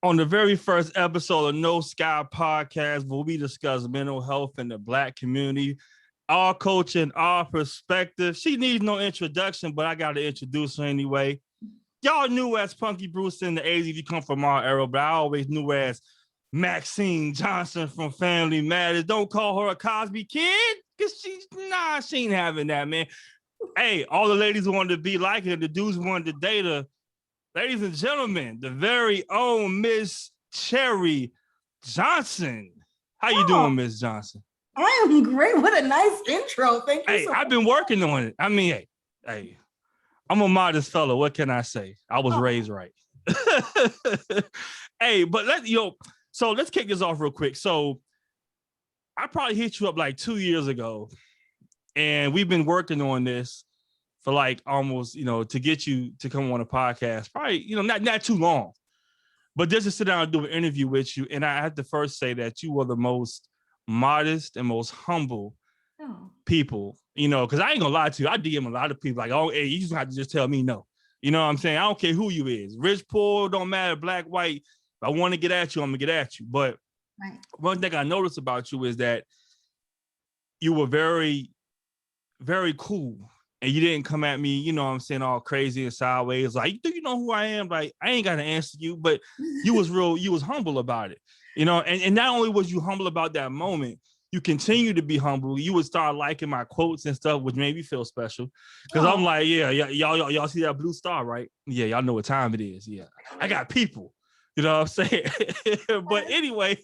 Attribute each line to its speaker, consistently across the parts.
Speaker 1: On the very first episode of No Sky Podcast, where we discuss mental health in the Black community, our culture and our perspective. She needs no introduction, but I got to introduce her anyway. Y'all knew as Punky Bruce in the 80s if you come from our era, but I always knew her as Maxine Johnson from Family Matters. Don't call her a Cosby kid, because she ain't having that, man. Hey, all the ladies wanted to be like her, the dudes wanted to date her. Ladies and gentlemen, the very own Miss Cherie Johnson. How you doing, Miss Johnson?
Speaker 2: I am great. What a nice intro. Thank you.
Speaker 1: Hey, I've been working on it. I mean, hey, I'm a modest fellow. What can I say? I was raised right. Hey, but so let's kick this off real quick. So I probably hit you up like 2 years ago, and we've been working on this for like almost, to get you to come on a podcast, probably, not too long, but just to sit down and do an interview with you. And I have to first say that you were the most modest and most humble people, because I ain't gonna lie to you. I DM a lot of people like, oh, hey, you just have to just tell me no. You know what I'm saying? I don't care who you is. Rich, poor, don't matter, black, white. If I want to get at you, I'm gonna get at you. But one thing I noticed about you is that you were very, very cool. And you didn't come at me, all crazy and sideways. Like, do you know who I am? Like, I ain't got to answer you, but you was humble about it, and not only was you humble about that moment, you continue to be humble. You would start liking my quotes and stuff, which made me feel special. Because I'm like, yeah, y'all see that blue star, right? Yeah, y'all know what time it is. Yeah, I got people, you know what I'm saying? But anyway,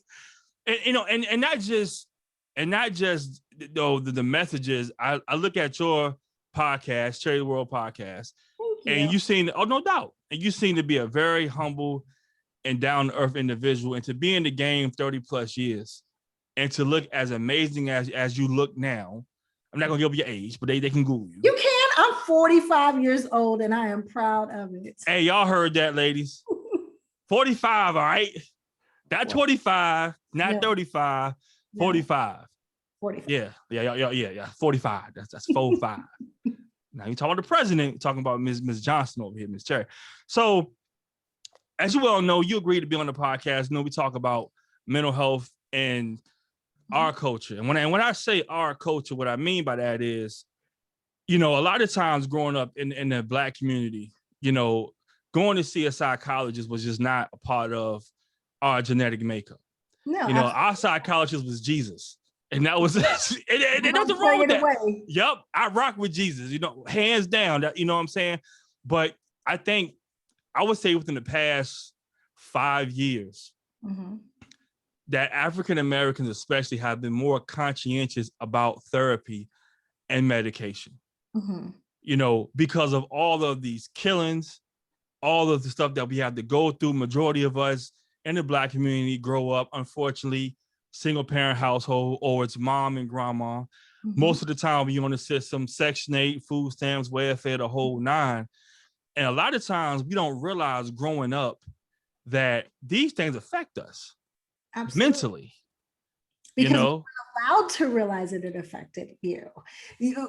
Speaker 1: and not just the messages. I look at your podcast, Cherie the World Podcast, and you seem, no doubt, and you seem to be a very humble and down-to-earth individual, and to be in the game 30 plus years and to look as amazing as you look now. I'm not gonna give your age, but they can Google you.
Speaker 2: You can. I'm 45 years old and I am proud of it.
Speaker 1: Hey, y'all heard that, ladies. 45, all right? Not 25, not 35, 45. 45. Yeah. 45. That's 45. Now you talking about the president, talking about Ms. Johnson over here, Ms. Cherie. So, as you well know, you agreed to be on the podcast. We talk about mental health and our culture. And when I say our culture, what I mean by that is, a lot of times growing up in the Black community, going to see a psychologist was just not a part of our genetic makeup. No, our psychologist was Jesus. And that was, and nothing wrong with that. Yep, I rock with Jesus, hands down. That, you know what I'm saying? But I think, I would say within the past 5 years, that African Americans especially have been more conscientious about therapy and medication. Because of all of these killings, all of the stuff that we have to go through. Majority of us in the Black community grow up, unfortunately, single parent household, or it's mom and grandma. Most of the time you're on the system, Section 8, food stamps, welfare, the whole nine. And a lot of times we don't realize growing up that these things affect us mentally.
Speaker 2: Because we're allowed to realize that it affected you.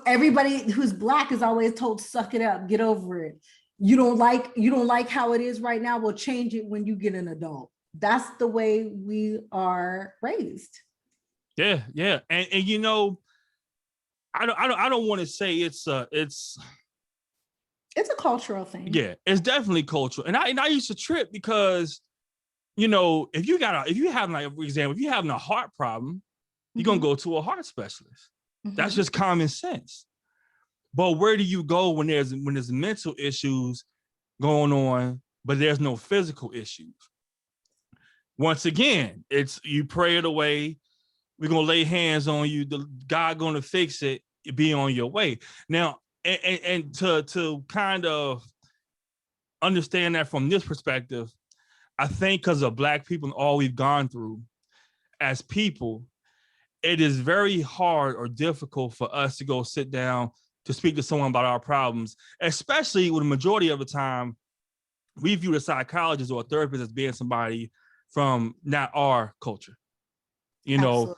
Speaker 2: Everybody who's Black is always told, suck it up, get over it. You don't like how it is right now, we'll change it when you get an adult. That's the way we are raised. Yeah. And I don't want to say it's a cultural thing.
Speaker 1: Yeah, it's definitely cultural. And I used to trip because, if you have, like, for example, if you're having a heart problem, you're gonna go to a heart specialist. That's just common sense. But where do you go when there's mental issues going on, but there's no physical issues? Once again, it's you pray it away. We're gonna lay hands on you. God gonna fix it. Be on your way. Now, and to kind of understand that from this perspective, I think because of Black people and all we've gone through as people, it is very hard or difficult for us to go sit down to speak to someone about our problems, especially when the majority of the time we view a psychologist or a therapist as being somebody from not our culture, Absolutely.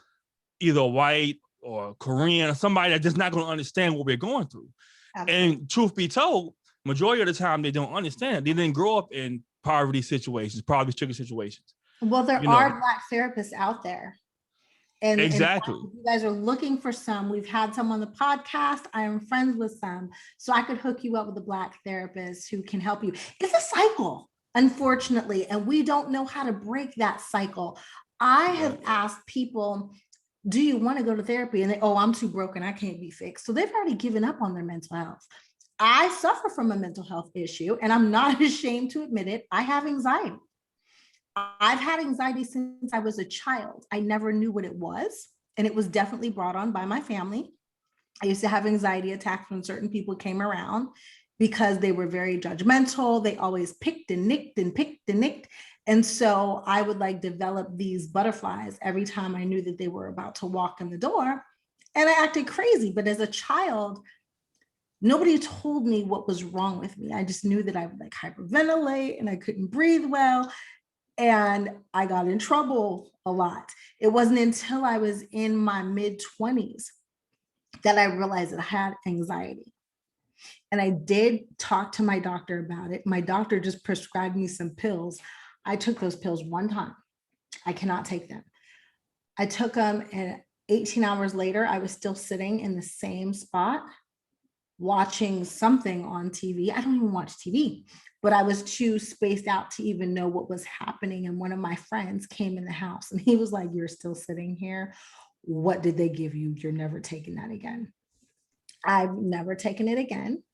Speaker 1: Either white or Korean, or somebody that's just not going to understand what we're going through. Absolutely. And truth be told, majority of the time they don't understand. They didn't grow up in poverty situations, poverty stricken situations.
Speaker 2: Well, there are Black therapists out there. And
Speaker 1: exactly.
Speaker 2: And if you guys are looking for some, we've had some on the podcast. I am friends with some. So I could hook you up with a Black therapist who can help you. It's a cycle, unfortunately, and we don't know how to break that cycle. I have asked people, do you want to go to therapy? And they, oh, I'm too broken, I can't be fixed. So they've already given up on their mental health. I suffer from a mental health issue, and I'm not ashamed to admit it. I have anxiety. I've had anxiety since I was a child. I never knew what it was, and it was definitely brought on by my family. I used to have anxiety attacks when certain people came around because they were very judgmental. They always picked and nicked and picked and nicked. And so I would like develop these butterflies every time I knew that they were about to walk in the door. And I acted crazy. But as a child, nobody told me what was wrong with me. I just knew that I would like hyperventilate and I couldn't breathe well. And I got in trouble a lot. It wasn't until I was in my mid-20s that I realized that I had anxiety. And I did talk to my doctor about it. My doctor just prescribed me some pills. I took those pills one time. I cannot take them. I took them, and 18 hours later, I was still sitting in the same spot watching something on TV. I don't even watch TV, but I was too spaced out to even know what was happening. And one of my friends came in the house and he was like, "You're still sitting here. What did they give you? You're never taking that again." I've never taken it again.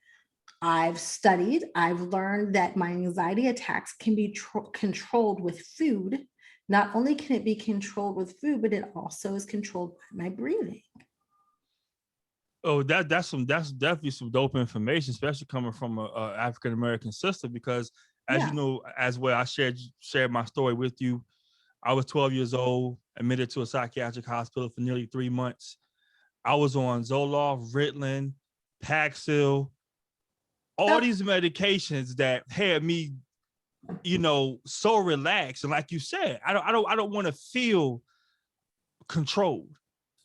Speaker 2: I've studied, I've learned that my anxiety attacks can be controlled with food. Not only can it be controlled with food, but it also is controlled by my breathing.
Speaker 1: Oh, that's definitely some dope information, especially coming from a African American sister. Because as you know, as well, I shared my story with you. I was 12 years old, admitted to a psychiatric hospital for nearly 3 months. I was on Zoloft, Ritalin, Paxil, all these medications that had me, so relaxed. And like you said, I don't want to feel controlled.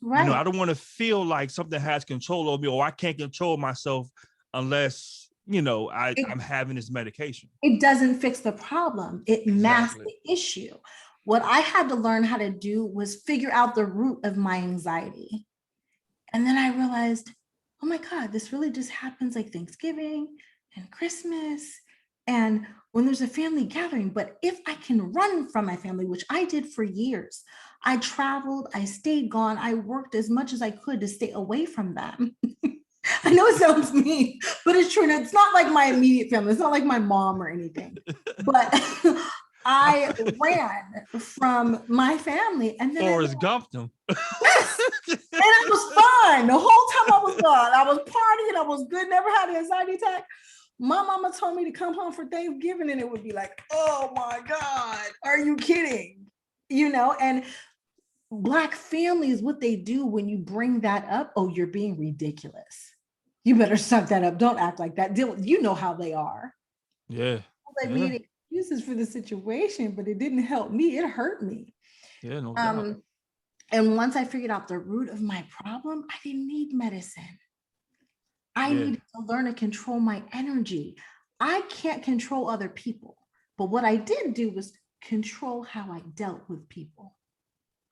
Speaker 1: Right. I don't want to feel like something has control over me, or I can't control myself unless, I'm having this medication.
Speaker 2: It doesn't fix the problem. It masks the issue. What I had to learn how to do was figure out the root of my anxiety. And then I realized, oh my God, this really just happens like Thanksgiving and Christmas and when there's a family gathering. But if I can run from my family, which I did for years, I traveled, I stayed gone, I worked as much as I could to stay away from them. I know it sounds mean, but it's true. And it's not like my immediate family. It's not like my mom or anything, but I ran from my family. And then
Speaker 1: Forrest Gumped them.
Speaker 2: Yes. And it was fun. The whole time I was gone, I was partying, I was good, never had an anxiety attack. My mama told me to come home for Thanksgiving and it would be like, oh my God, are you kidding? And Black families, what they do when you bring that up, oh, you're being ridiculous. You better suck that up. Don't act like that. You know how they are.
Speaker 1: Yeah.
Speaker 2: We had excuses for the situation, but it didn't help me. It hurt me.
Speaker 1: Yeah, no doubt.
Speaker 2: And once I figured out the root of my problem, I didn't need medicine. I needed to learn to control my energy. I can't control other people, but what I did do was control how I dealt with people.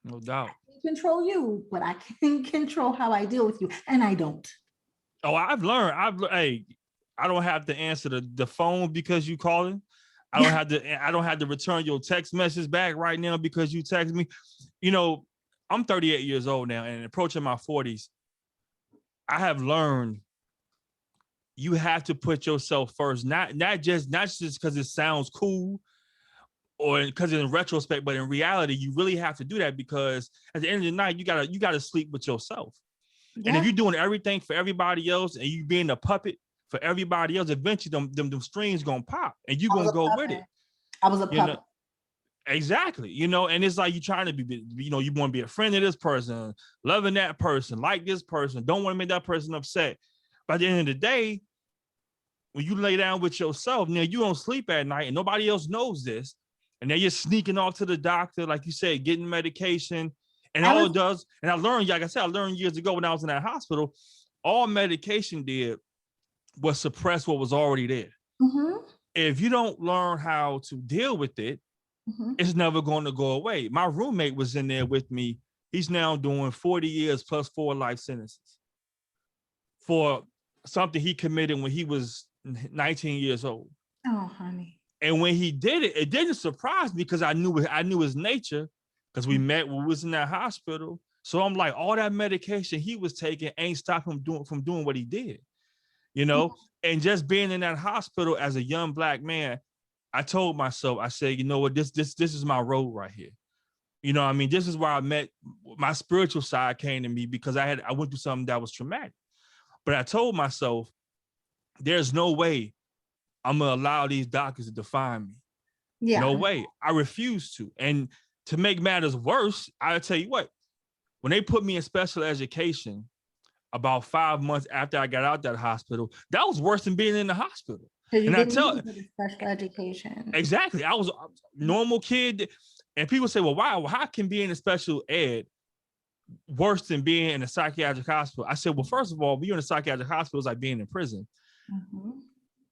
Speaker 1: No doubt.
Speaker 2: I can control you, but I can control how I deal with you, and I don't.
Speaker 1: Oh, I've learned. Hey, I don't have to answer the phone because you calling. I don't have to return your text message back right now because you text me. I'm 38 years old now and approaching my 40s. I have learned you have to put yourself first, not just because it sounds cool or because in retrospect, but in reality, you really have to do that because at the end of the night, you gotta sleep with yourself. Yeah. And if you're doing everything for everybody else and you being a puppet for everybody else, eventually them strings gonna pop and you gonna go with it.
Speaker 2: I was a puppet.
Speaker 1: Exactly. And it's like you're trying to be, you want to be a friend of this person, loving that person, like this person, don't want to make that person upset. By the end of the day, when you lay down with yourself, now you don't sleep at night and nobody else knows this. And then you're sneaking off to the doctor, like you said, getting medication. And all it does, and I learned, like I said, I learned years ago when I was in that hospital, all medication did was suppress what was already there.
Speaker 2: Mm-hmm.
Speaker 1: if you don't learn how to deal with it, it's never going to go away. My roommate was in there with me. He's now doing 40 years plus 4 life sentences for something he committed when he was 19 years old.
Speaker 2: Oh, honey.
Speaker 1: And when he did it, it didn't surprise me because I knew his nature because we met when we was in that hospital. So I'm like, all that medication he was taking ain't stopping him from doing what he did, you know? And just being in that hospital as a young Black man, I told myself, I said, you know what, this is my road right here. You know what I mean? This is where I met, my spiritual side came to me because I went through something that was traumatic. But I told myself, there's no way I'm gonna allow these doctors to define me. Yeah. No way. I refuse to. And to make matters worse, I'll tell you what, when they put me in special education about 5 months after I got out that hospital, that was worse than being in the hospital. And I tell
Speaker 2: special education.
Speaker 1: Exactly. I was a normal kid. And people say, well, why? Well, how can being in special ed worse than being in a psychiatric hospital? I said, well, first of all, being in a psychiatric hospital is like being in prison.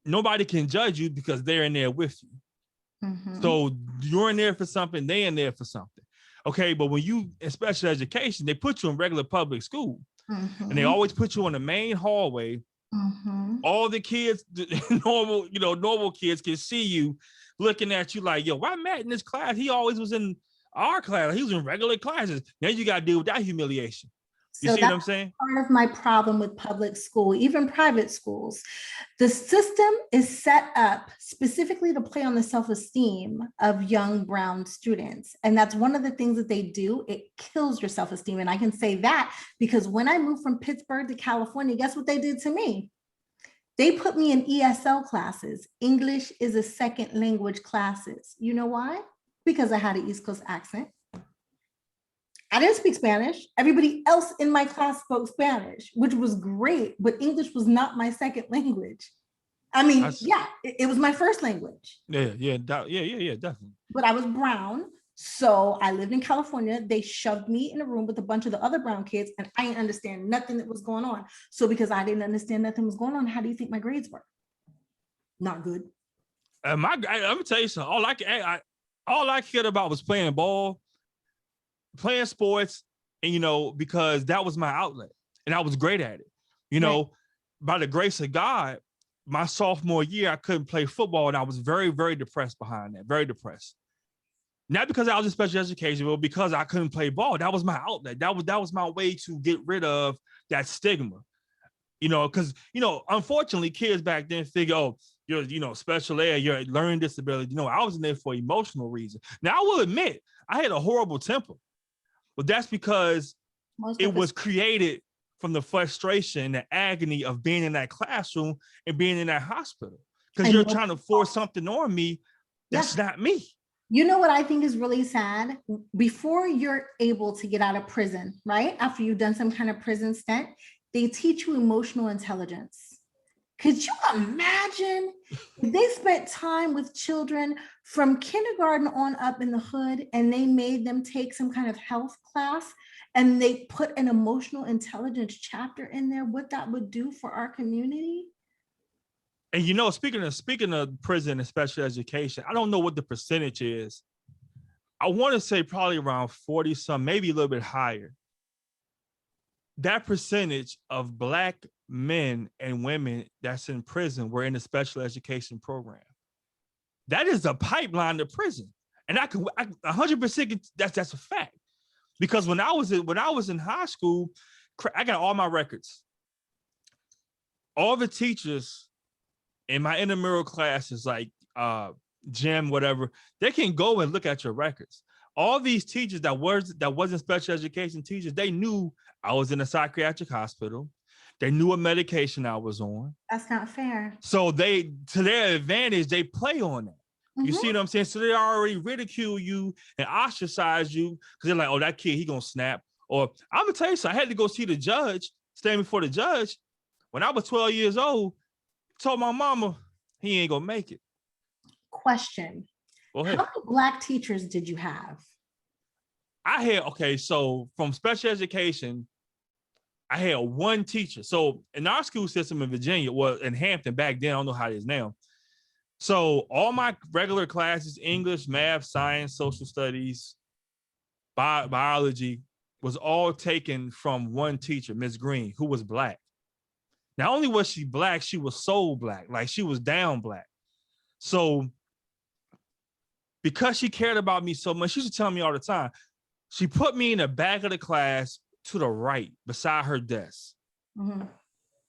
Speaker 1: Nobody can judge you because they're in there with you. So you're in there for something, they're in there for something. Okay, but when you in special education, they put you in regular public school. And they always put you in the main hallway. All the kids, normal kids can see you looking at you like, yo, why Matt in this class? He always was in our class. He was in regular classes. Now you got to deal with that humiliation. You see what I'm saying?
Speaker 2: Part of my problem with public school, even private schools, the system is set up specifically to play on the self-esteem of young brown students. And that's one of the things that they do. It kills your self-esteem. And I can say that because when I moved from Pittsburgh to California, guess what they did to me? They put me in ESL classes, English is a second language classes. You know why? Because I had an East Coast accent. I didn't speak Spanish. Everybody else in my class spoke Spanish, which was great, but English was not my second language. I mean, it was my first language.
Speaker 1: Yeah, definitely.
Speaker 2: But I was brown, so I lived in California. They shoved me in a room with a bunch of the other brown kids, and I didn't understand nothing that was going on. So because I didn't understand nothing was going on, how do you think my grades were? Not good.
Speaker 1: I'm gonna tell you something. All I cared about was playing ball, playing sports, and because that was my outlet and I was great at it. By the grace of God, my sophomore year, I couldn't play football and I was very, very depressed behind that, very depressed. Not because I was in special education, but because I couldn't play ball. That was my outlet. That was my way to get rid of that stigma. Because, unfortunately, kids back then figure, oh, you're, special ed, you're a learning disability. I was in there for emotional reasons. Now, I will admit, I had a horrible temper. But that's because it was created from the frustration, the agony of being in that classroom and being in that hospital. Because you're trying to force something on me that's not me.
Speaker 2: You know what I think is really sad? Before you're able to get out of prison, right? After you've done some kind of prison stint, they teach you emotional intelligence. Could you imagine if they spent time with children from kindergarten on up in the hood and they made them take some kind of health class and they put an emotional intelligence chapter in there, what that would do for our community?
Speaker 1: And speaking of prison and special education, I don't know what the percentage is. I want to say probably around 40 some, maybe a little bit higher. That percentage of Black men and women that's in prison were in the special education program. That is a pipeline to prison. And I 100% that's a fact. Because when I was in high school, I got all my records. All the teachers in my intramural classes, like gym, whatever, they can go and look at your records. All these teachers that wasn't special education teachers, they knew I was in a psychiatric hospital. They knew what medication I was on.
Speaker 2: That's not fair.
Speaker 1: So to their advantage, they play on that. You see what I'm saying? So they already ridicule you and ostracize you because they're like, oh, that kid, he gonna snap. Or I'm gonna tell you something, I had to go see the judge, stand before the judge. When I was 12 years old, told my mama he ain't gonna make it.
Speaker 2: Question. How many Black teachers did you have?
Speaker 1: So from special education, I had one teacher. So in our school system in Virginia, well, in Hampton back then, I don't know how it is now. So all my regular classes, English, math, science, social studies, biology, was all taken from one teacher, Miss Green, who was Black. Not only was she Black, she was soul Black, like she was down Black. So because she cared about me so much, she used to tell me all the time, she put me in the back of the class to the right beside her desk. Mm-hmm.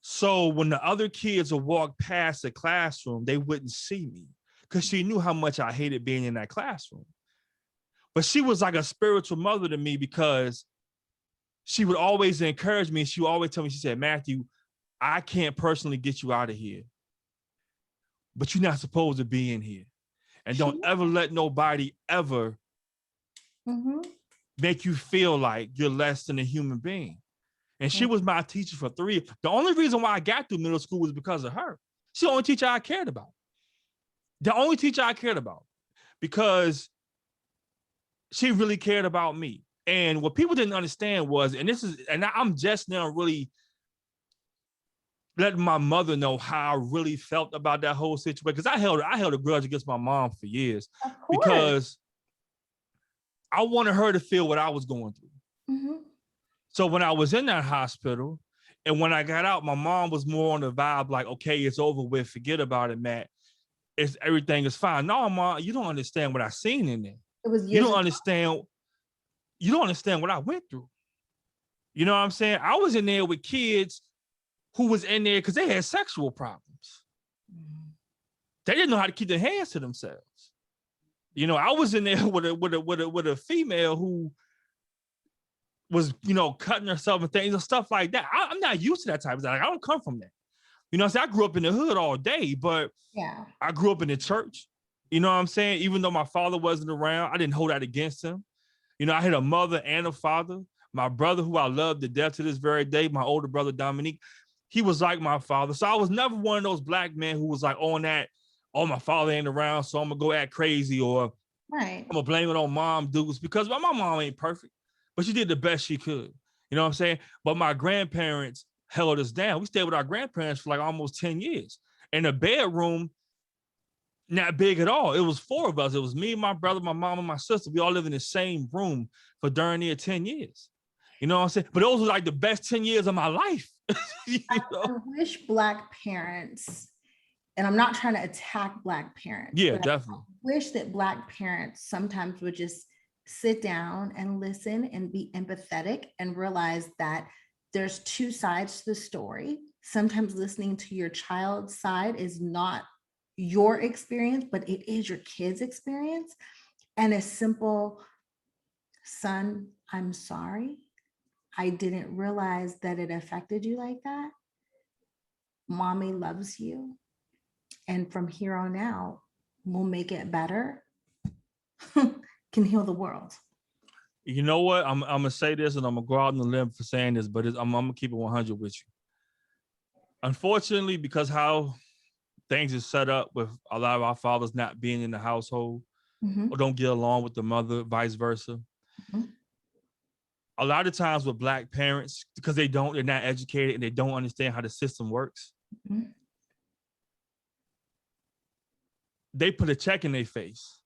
Speaker 1: So when the other kids would walk past the classroom, they wouldn't see me because she knew how much I hated being in that classroom. But she was like a spiritual mother to me because she would always encourage me. She would always tell me, she said, Matthew, I can't personally get you out of here, but you're not supposed to be in here. And don't ever let nobody ever make you feel like you're less than a human being. And she was my teacher for 3. The only reason why I got through middle school was because of her. She's the only teacher I cared about. The only teacher I cared about, because she really cared about me. And what people didn't understand was, and I'm just now really letting my mother know how I really felt about that whole situation, because I held a grudge against my mom for years because I wanted her to feel what I was going through. Mm-hmm. So when I was in that hospital and when I got out, my mom was more on the vibe like, okay, it's over with. Forget about it, Matt. Everything is fine. No, Mom, you don't understand what I seen in there. It was you don't understand what I went through. You know what I'm saying? I was in there with kids who was in there because they had sexual problems. Mm-hmm. They didn't know how to keep their hands to themselves. You know, I was in there with a female who was, cutting herself and things and stuff like that. I'm not used to that type of thing. Like, I don't come from that. You know what I'm saying? I grew up in the hood all day, but I grew up in the church. You know what I'm saying? Even though my father wasn't around, I didn't hold that against him. You know, I had a mother and a father. My brother, who I love to death to this very day, my older brother, Dominique, he was like my father. So I was never one of those Black men who was like on that, oh, my father ain't around, so I'm going to go act crazy, or I'm going to blame it on mom dudes, because my mom ain't perfect, but she did the best she could. You know what I'm saying? But my grandparents held us down. We stayed with our grandparents for like almost 10 years. And the bedroom, not big at all. It was 4 of us. It was me, my brother, my mom, and my sister. We all lived in the same room for darn near 10 years. You know what I'm saying? But those were like the best 10 years of my life.
Speaker 2: I wish Black parents, and I'm not trying to attack Black parents.
Speaker 1: Yeah, definitely.
Speaker 2: I wish that Black parents sometimes would just sit down and listen and be empathetic and realize that there's 2 sides to the story. Sometimes listening to your child's side is not your experience, but it is your kid's experience. And a simple, son, I'm sorry. I didn't realize that it affected you like that. Mommy loves you. And from here on out, we'll make it better. Can heal the world.
Speaker 1: You know what? I'm going to say this, and I'm going to go out on the limb for saying this, but I'm going to keep it 100 with you. Unfortunately, because how things are set up with a lot of our fathers not being in the household, or don't get along with the mother, vice versa. A lot of times with Black parents, because they're not educated and they don't understand how the system works, they put a check in their face.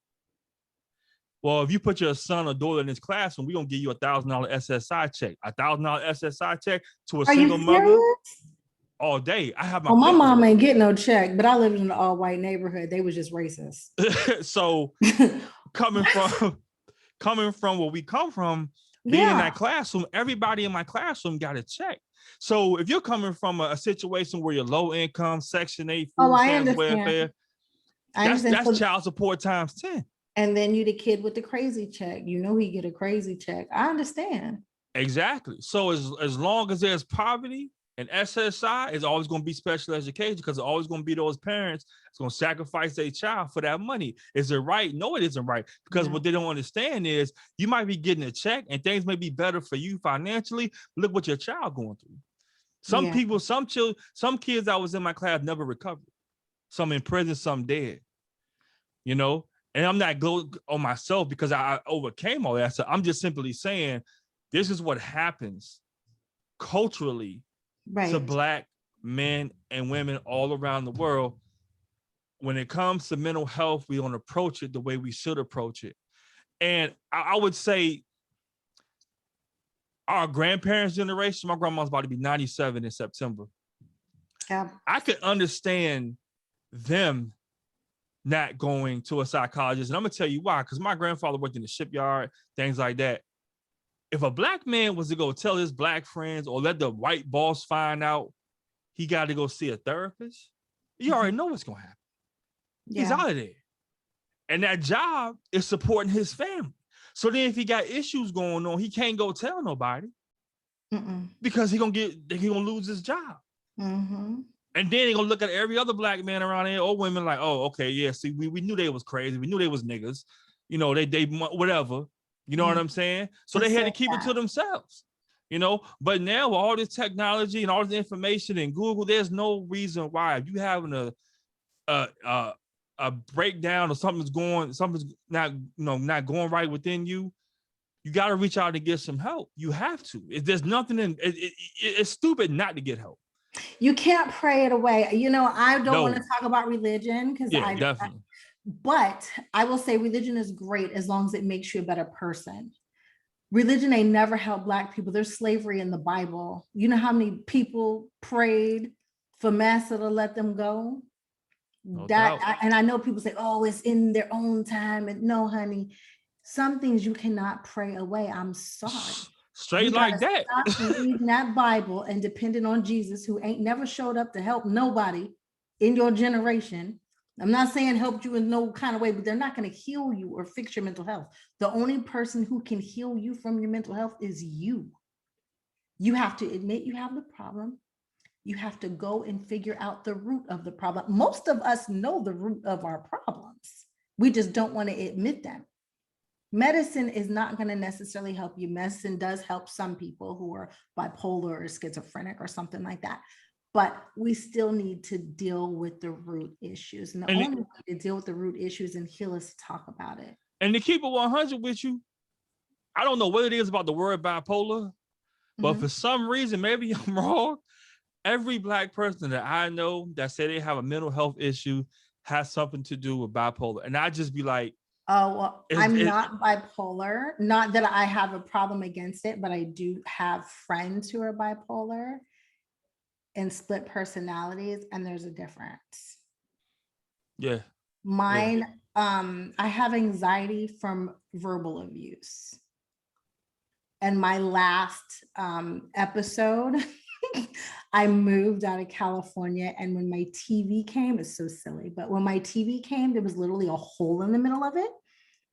Speaker 1: Well, if you put your son or daughter in this classroom, we're going to give you $1,000 SSI check. $1,000 SSI check to a single mother all day. I have
Speaker 2: my mom ain't get no check, but I lived in an all-white neighborhood. They was just racist.
Speaker 1: So coming from where we come from, being in that classroom, everybody in my classroom got a check. So if you're coming from a situation where you're low income, Section 8, food stamps, welfare, that's child support times 10.
Speaker 2: And then you the kid with the crazy check. You know he get a crazy check. I understand.
Speaker 1: Exactly. So as long as there's poverty and SSI, is always going to be special education, because it's always going to be those parents that's going to sacrifice their child for that money. Is it right? No, it isn't right. Because what they don't understand is you might be getting a check and things may be better for you financially. Look what your child going through. Some people, some kids that was in my class never recovered. Some in prison, some dead. You know? And I'm not going on myself because I overcame all that. So I'm just simply saying, this is what happens culturally to Black men and women all around the world. when it comes to mental health, we don't approach it the way we should approach it. And I would say our grandparents' generation, my grandma's about to be 97 in September.
Speaker 2: Yeah.
Speaker 1: I could understand them not going to a psychologist. And I'm going to tell you why, because my grandfather worked in the shipyard, things like that. If a black man was to go tell his black friends or let the white boss find out he got to go see a therapist, you already know what's going to happen. Yeah. He's out of there. And that job is supporting his family. So then if he got issues going on, he can't go tell nobody because he's going to lose his job. And then they're going to look at every other black man around here or women like, oh, okay, yeah, see, we knew they was crazy. We knew they was niggas. You know, they whatever. You know what I'm saying? So they had to keep it to themselves, you know? But now with all this technology and all this information and Google, there's no reason why if you having a breakdown or something's not going right within you, you got to reach out and get some help. You have to. There's nothing it's stupid not to get help.
Speaker 2: You can't pray it away. You know, I don't want to talk about religion because
Speaker 1: definitely.
Speaker 2: But I will say religion is great as long as it makes you a better person. Religion ain't never helped Black people. There's slavery in the Bible. You know how many people prayed for Massa to let them go? And I know people say, oh, it's in their own time. And no, honey, some things you cannot pray away. I'm sorry.
Speaker 1: Straight like that.
Speaker 2: Stop reading that Bible and depending on Jesus, who ain't never showed up to help nobody in your generation. I'm not saying helped you in no kind of way, but they're not going to heal you or fix your mental health. The only person who can heal you from your mental health is you. You have to admit you have the problem. You have to go and figure out the root of the problem. Most of us know the root of our problems. We just don't want to admit them. Medicine is not going to necessarily help you. Medicine does help some people who are bipolar or schizophrenic or something like that. But we still need to deal with the root issues. And the only way to deal with the root issues and heal is to talk about it.
Speaker 1: And to keep it 100 with you, I don't know what it is about the word bipolar, but for some reason, maybe I'm wrong, every Black person that I know that say they have a mental health issue has something to do with bipolar. And I just be like,
Speaker 2: oh, well, I'm not bipolar. Not that I have a problem against it, but I do have friends who are bipolar and split personalities, and there's a difference.
Speaker 1: Yeah.
Speaker 2: Mine, I have anxiety from verbal abuse. And my last episode, I moved out of California, and when my TV came, it's so silly, but when my TV came, there was literally a hole in the middle of it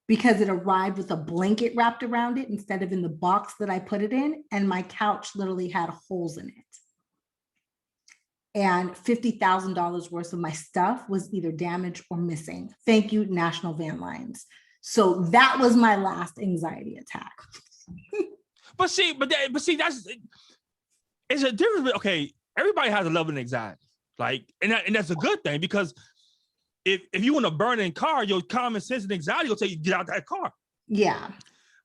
Speaker 2: because it arrived with a blanket wrapped around it instead of in the box that I put it in, and my couch literally had holes in it. And $50,000 worth of my stuff was either damaged or missing. Thank you, National Van Lines. So that was my last anxiety attack.
Speaker 1: But see, that's it's a difference. Okay, everybody has a level of anxiety, like, and that's a good thing because if you in a burning car, your common sense and anxiety will tell you get out that car.
Speaker 2: Yeah.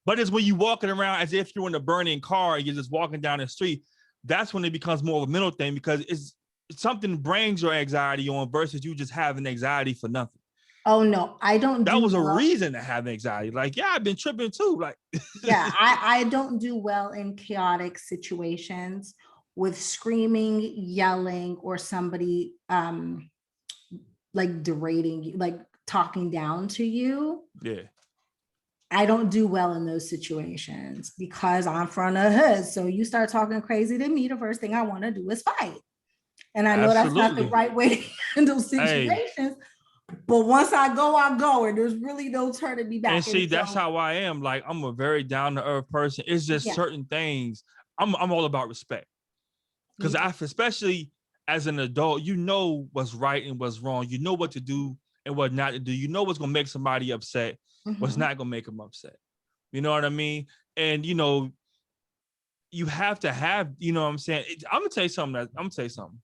Speaker 1: But it's when you're walking around as if you're in a burning car and you're just walking down the street, that's when it becomes more of a mental thing because it's something brings your anxiety on versus you just having anxiety for nothing.
Speaker 2: Oh no, I don't.
Speaker 1: That was a reason to have anxiety. Like, yeah, I've been tripping too. Like,
Speaker 2: yeah, I don't do well in chaotic situations with screaming, yelling, or somebody like derating you, like talking down to you.
Speaker 1: Yeah.
Speaker 2: I don't do well in those situations because I'm from the hood. So you start talking crazy to me, the first thing I want to do is fight. And I know that's not the right way to handle situations. Hey. But once I go, and there's really no turning me back.
Speaker 1: And see, that's how I am. Like, I'm a very down-to-earth person. It's just certain things. I'm all about respect. Because especially as an adult, you know what's right and what's wrong. You know what to do and what not to do. You know what's going to make somebody upset, what's not going to make them upset. You know what I mean? And, you know, you have to have, you know what I'm saying? I'm going to tell you something.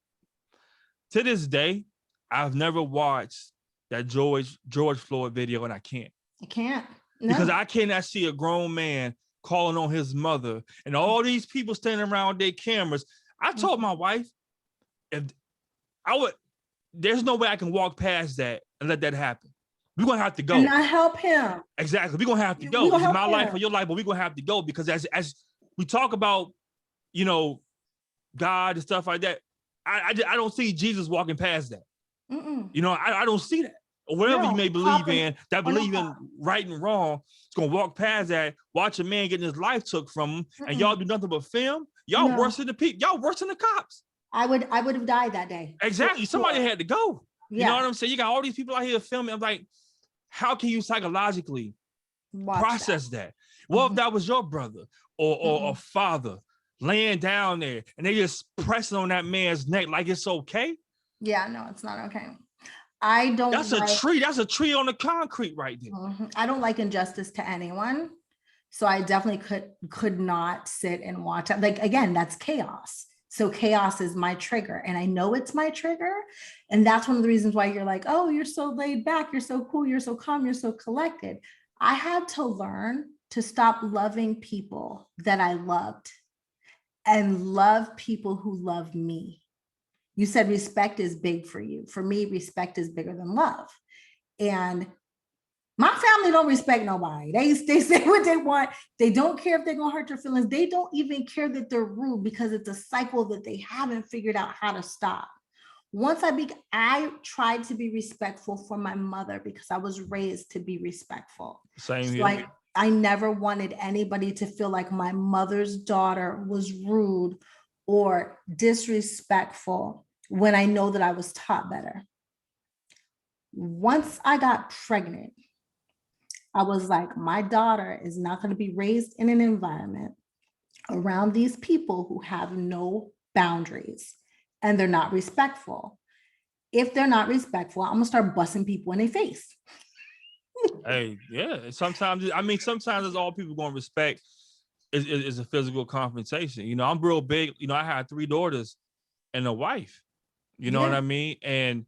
Speaker 1: To this day, I've never watched that George Floyd video, and I can't.
Speaker 2: You can't. No.
Speaker 1: Because I cannot see a grown man calling on his mother and all these people standing around with their cameras. I told my wife, if I would, there's no way I can walk past that and let that happen. We're going to have to go.
Speaker 2: And I help him.
Speaker 1: Exactly. We're going to have to go. It's my life or your life, but we're going to have to go because as we talk about, you know, God and stuff like that, I don't see Jesus walking past that. Mm-mm. You know, I don't see that. Or whatever you may believe in, that believe in right and wrong, it's going to walk past that, watch a man getting his life took from him, and y'all do nothing but film. Y'all worse than the people. Y'all worse than the cops.
Speaker 2: I would have died that day.
Speaker 1: Exactly. Somebody had to go. Yeah. You know what I'm saying? You got all these people out here filming. I'm like, how can you psychologically process that? Well, if that was your brother or father laying down there and they just pressing on that man's neck like it's okay?
Speaker 2: Yeah, no, it's not okay. I don't.
Speaker 1: That's a tree. That's a tree on the concrete right there.
Speaker 2: I don't like injustice to anyone. So I definitely could not sit and watch it. Like, again, that's chaos. So chaos is my trigger. And I know it's my trigger. And that's one of the reasons why you're like, oh, you're so laid back. You're so cool. You're so calm. You're so collected. I had to learn to stop loving people that I loved and love people who love me. You said respect is big for you. For me, respect is bigger than love. And my family don't respect nobody. They say what they want. They don't care if they're going to hurt your feelings. They don't even care that they're rude because it's a cycle that they haven't figured out how to stop. Once I tried to be respectful for my mother because I was raised to be respectful.
Speaker 1: Same here.
Speaker 2: I never wanted anybody to feel like my mother's daughter was rude or disrespectful when I know that I was taught better. Once I got pregnant, I was like, my daughter is not going to be raised in an environment around these people who have no boundaries and they're not respectful. If they're not respectful, I'm going to start busting people in their face.
Speaker 1: Hey, yeah. Sometimes it's all people going to respect is a physical confrontation. You know, I'm real big. You know, I had 3 daughters and a wife. You know what I mean? And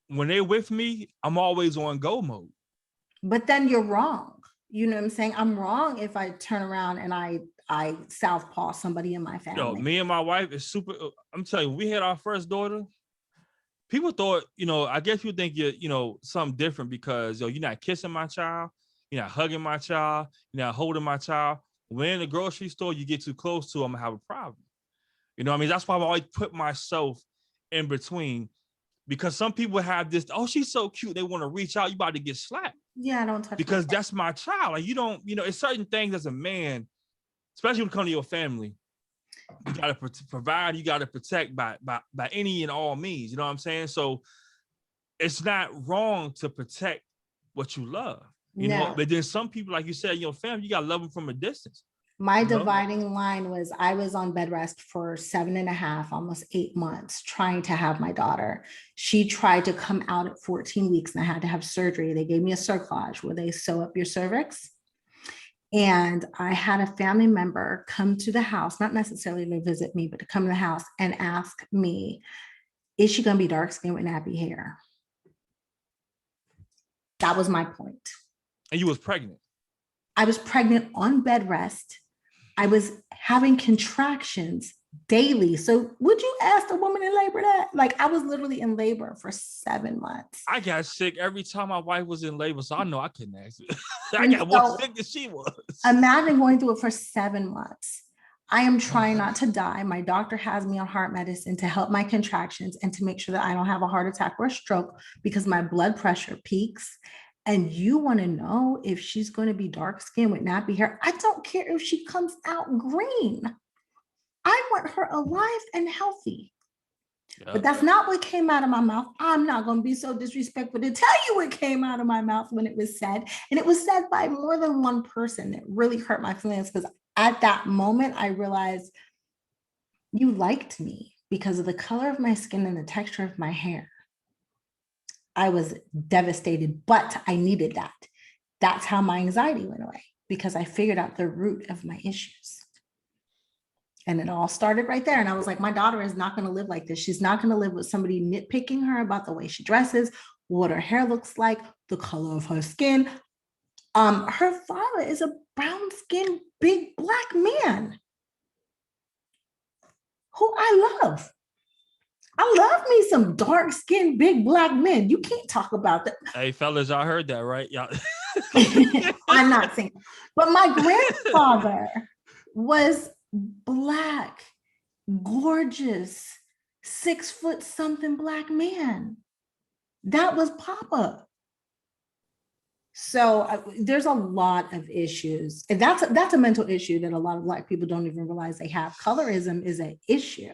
Speaker 1: when they're with me, I'm always on go mode. But
Speaker 2: then you're wrong. You know what I'm saying? I'm wrong if I turn around and I southpaw somebody in my family.
Speaker 1: Yo, me and my wife is super. I'm telling you, we had our first daughter. People thought, you know, I guess you think you're, you know, something different because, you're not kissing my child. You're not hugging my child. You're not holding my child. When in the grocery store, you get too close to them, I'm going to have a problem. You know what I mean? That's why I've always put myself in between because some people have this, oh, she's so cute. They want to reach out. You about to get slapped.
Speaker 2: Yeah, I don't touch
Speaker 1: because that's my child. Like, you don't, you know, it's certain things as a man, especially when it comes to your family, you got to provide, you got to protect by any and all means. You know what I'm saying? So it's not wrong to protect what you love, you know, but then some people, like you said, your family, you got to love them from a distance.
Speaker 2: My dividing line was I was on bed rest for 7.5, almost 8 months, trying to have my daughter. She tried to come out at 14 weeks and I had to have surgery. They gave me a cerclage where they sew up your cervix. And I had a family member come to the house, not necessarily to visit me, but to come to the house and ask me, is she going to be dark skinned with nappy hair? That was my point.
Speaker 1: And you was pregnant?
Speaker 2: I was pregnant on bed rest. I was having contractions daily. So would you ask a woman in labor that? Like, I was literally in labor for 7 months.
Speaker 1: I got sick every time my wife was in labor, so I know I couldn't ask it. I got more sick than she was.
Speaker 2: Imagine going through it for 7 months. I am trying not to die. My doctor has me on heart medicine to help my contractions and to make sure that I don't have a heart attack or a stroke because my blood pressure peaks. And you want to know if she's going to be dark skinned with nappy hair. I don't care if she comes out green. I want her alive and healthy. Yep. But that's not what came out of my mouth. I'm not going to be so disrespectful to tell you what came out of my mouth when it was said. And it was said by more than one person that really hurt my feelings because at that moment, I realized you liked me because of the color of my skin and the texture of my hair. I was devastated, but I needed that. That's how my anxiety went away because I figured out the root of my issues. And it all started right there. And I was like, my daughter is not going to live like this. She's not going to live with somebody nitpicking her about the way she dresses, what her hair looks like, the color of her skin. Her father is a brown-skinned, big black man who I love. I love me some dark-skinned, big black men. You can't talk about that.
Speaker 1: Hey, fellas, I heard that, right? Y'all.
Speaker 2: I'm not saying, but my grandfather was black, gorgeous, 6 foot something black man. That was Papa. So there's a lot of issues, and that's a mental issue that a lot of Black people don't even realize they have. Colorism is an issue.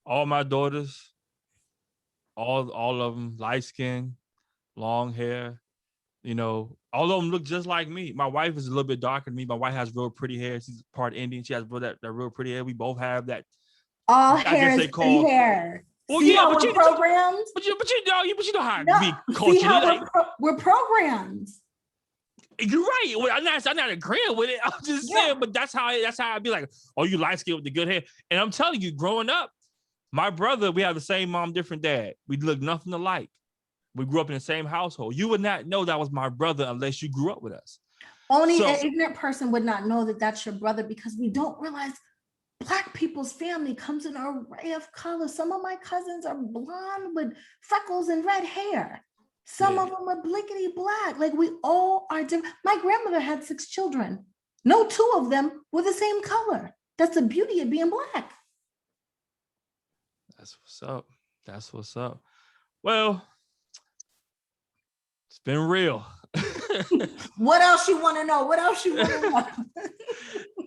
Speaker 1: All my daughters, all of them, light skin, long hair. You know, all of them look just like me. My wife is a little bit darker than me. My wife has real pretty hair. She's part Indian. She has that real pretty hair. We both have that.
Speaker 2: All hair is pretty hair.
Speaker 1: Well,
Speaker 2: see
Speaker 1: yeah,
Speaker 2: how we're programmed?
Speaker 1: But you know how we culturally.
Speaker 2: See how we're programmed.
Speaker 1: You're right. Well, I'm not agreeing with it. I'm just saying, but that's how I'd be like, oh, you light skin with the good hair. And I'm telling you, growing up, my brother, we have the same mom, different dad. We look nothing alike. We grew up in the same household. You would not know that was my brother unless you grew up with us.
Speaker 2: Only an ignorant person would not know that that's your brother, because we don't realize Black people's family comes in an array of colors. Some of my cousins are blonde with freckles and red hair. Some of them are blickety black. Like, we all are different. My grandmother had 6 children. No 2 of them were the same color. That's the beauty of being Black.
Speaker 1: That's what's up. That's what's up. Well, it's been real.
Speaker 2: What else you want to know? What else you want to know?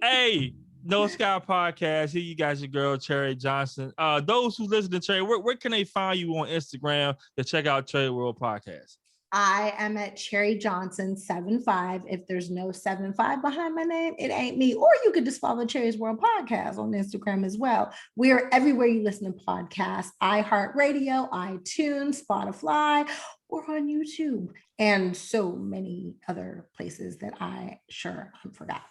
Speaker 1: Hey, No Sky Podcast. Here you guys, your girl, Cherie Johnson. Those who listen to Cherie, where can they find you on Instagram to check out Cherie World Podcast?
Speaker 2: I am at Cherie Johnson 75. If there's no 75 behind my name, it ain't me. Or you could just follow Cherie's World Podcast on Instagram as well. We are everywhere you listen to podcasts: iHeartRadio, iTunes, Spotify, or on YouTube, and so many other places that I forgot.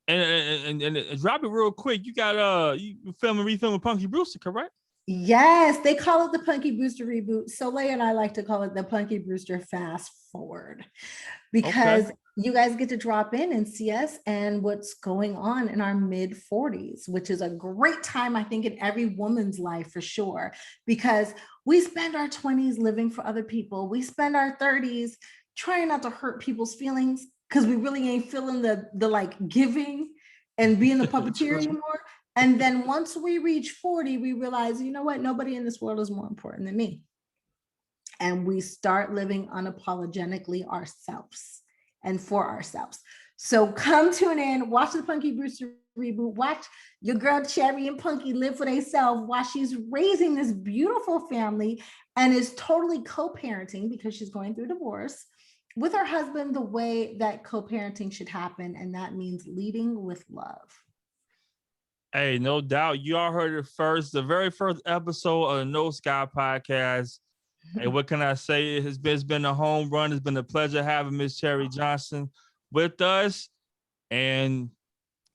Speaker 1: And drop it real quick. You got you refilming Punky Brewster, correct?
Speaker 2: Yes, they call it the Punky Brewster reboot. Soleil and I like to call it the Punky Brewster fast forward, because you guys get to drop in and see us and what's going on in our mid 40s, which is a great time, I think, in every woman's life for sure, because we spend our 20s living for other people. We spend our 30s trying not to hurt people's feelings, because we really ain't feeling the like giving and being the puppeteer anymore. And then once we reach 40, we realize, you know what? Nobody in this world is more important than me. And we start living unapologetically ourselves and for ourselves. So come tune in, watch the Punky Brewster reboot, watch your girl Cherie and Punky live for themselves while she's raising this beautiful family and is totally co-parenting, because she's going through divorce, with her husband the way that co-parenting should happen. And that means leading with love.
Speaker 1: Hey, no doubt. You all heard it first, the very first episode of the No Sky Podcast. Hey, what can I say? It's been a home run. It's been a pleasure having Miss Cherie Johnson with us. And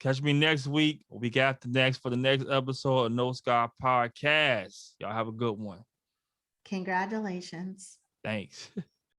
Speaker 1: catch me next week after next, for the next episode of No Sky Podcast. Y'all have a good one.
Speaker 2: Congratulations.
Speaker 1: Thanks.